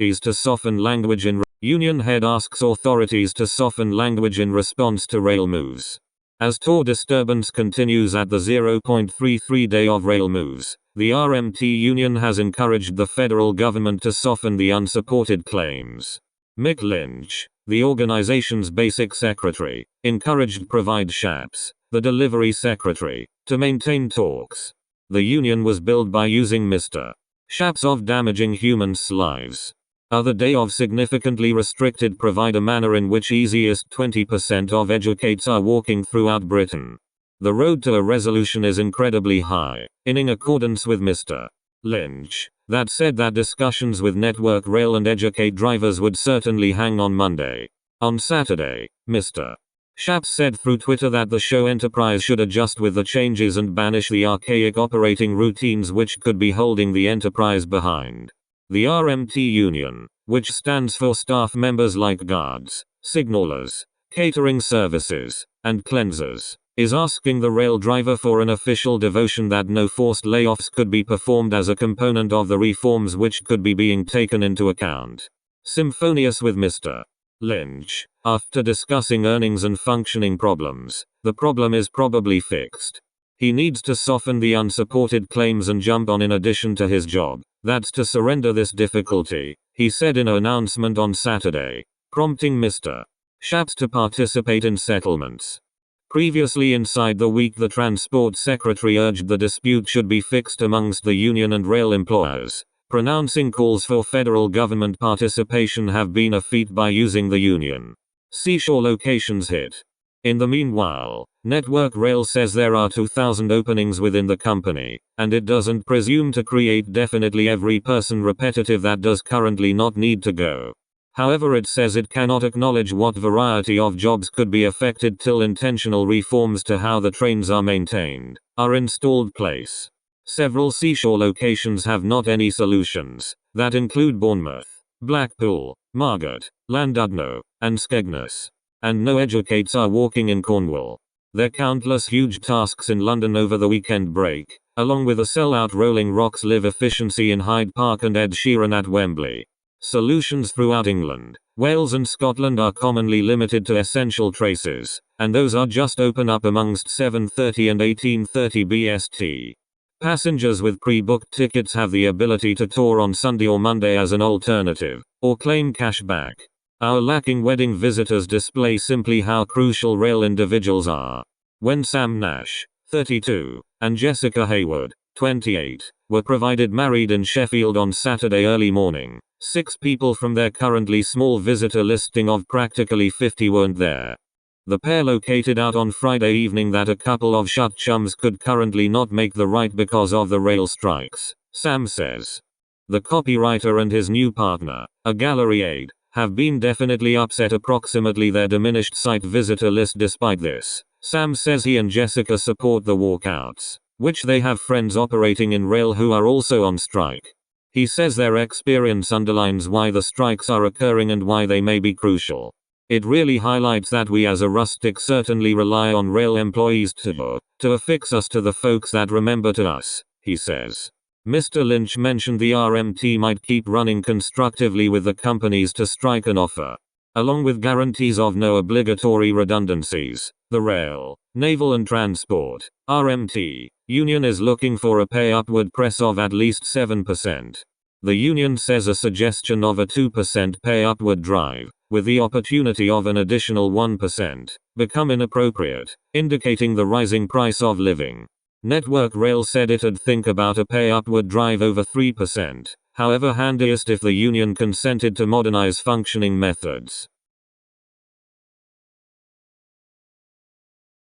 to soften language in Union head asks authorities to soften language in response to rail moves. As tour disturbance continues at the 0.33 day of rail moves, the RMT union has encouraged the federal government to soften the unsupported claims. Mick Lynch, the organization's basic secretary, encouraged Provide Shaps, the delivery secretary, to maintain talks. The union was billed by using Mr. Shaps of damaging human lives. Other day of significantly restricted provider manner in which easiest 20% of educates are walking throughout Britain. The road to a resolution is incredibly high, in accordance with Mr. Lynch. That said, that discussions with Network Rail and Educate drivers would certainly hang on Monday. On Saturday, Mr. Shaps said through Twitter that the show enterprise should adjust with the changes and banish the archaic operating routines which could be holding the enterprise behind. The RMT union, which stands for staff members like guards, signalers, catering services, and cleansers, is asking the rail driver for an official devotion that no forced layoffs could be performed as a component of the reforms which could be being taken into account. Symphonious with Mr. Lynch, after discussing earnings and functioning problems, the problem is probably fixed. He needs to soften the unsupported claims and jump on in addition to his job. That's to surrender this difficulty, he said in an announcement on Saturday, prompting Mr. Shaps to participate in settlements. Previously inside the week, the Transport Secretary urged the dispute should be fixed amongst the union and rail employers, pronouncing calls for federal government participation have been a feat by using the union. Seashore locations hit. In the meanwhile, Network Rail says there are 2,000 openings within the company, and it doesn't presume to create definitely every person repetitive that does currently not need to go. However, it says it cannot acknowledge what variety of jobs could be affected till intentional reforms to how the trains are maintained are installed place. Several seashore locations have not any solutions, that include Bournemouth, Blackpool, Margate, Llandudno, and Skegness. And no educates are walking in Cornwall. There are countless huge tasks in London over the weekend break, along with a sellout Rolling Rocks live efficiency in Hyde Park and Ed Sheeran at Wembley. Solutions throughout England, Wales and Scotland are commonly limited to essential traces, and those are just open up amongst 7:30 and 18:30 BST. Passengers with pre-booked tickets have the ability to tour on Sunday or Monday as an alternative, or claim cash back. Our lacking wedding visitors display simply how crucial rail individuals are. When Sam Nash, 32, and Jessica Hayward, 28, were provided married in Sheffield on Saturday early morning, 6 people from their currently small visitor listing of practically 50 weren't there. The pair located out on Friday evening that a couple of shut chums could currently not make the ride because of the rail strikes, Sam says. The copywriter and his new partner, a gallery aide, have been definitely upset approximately their diminished site visitor list. Despite this, Sam says he and Jessica support the walkouts, which they have friends operating in rail who are also on strike. He says their experience underlines why the strikes are occurring and why they may be crucial. It really highlights that we as a rustic certainly rely on rail employees to affix us to the folks that remember to us, he says. Mr. Lynch mentioned the RMT might keep running constructively with the companies to strike an offer. Along with guarantees of no obligatory redundancies, the rail, naval and transport, RMT, union is looking for a pay upward press of at least 7%. The union says a suggestion of a 2% pay upward drive, with the opportunity of an additional 1%, become inappropriate, indicating the rising price of living. Network Rail said it'd think about a pay upward drive over 3%, however handiest if the union consented to modernize functioning methods.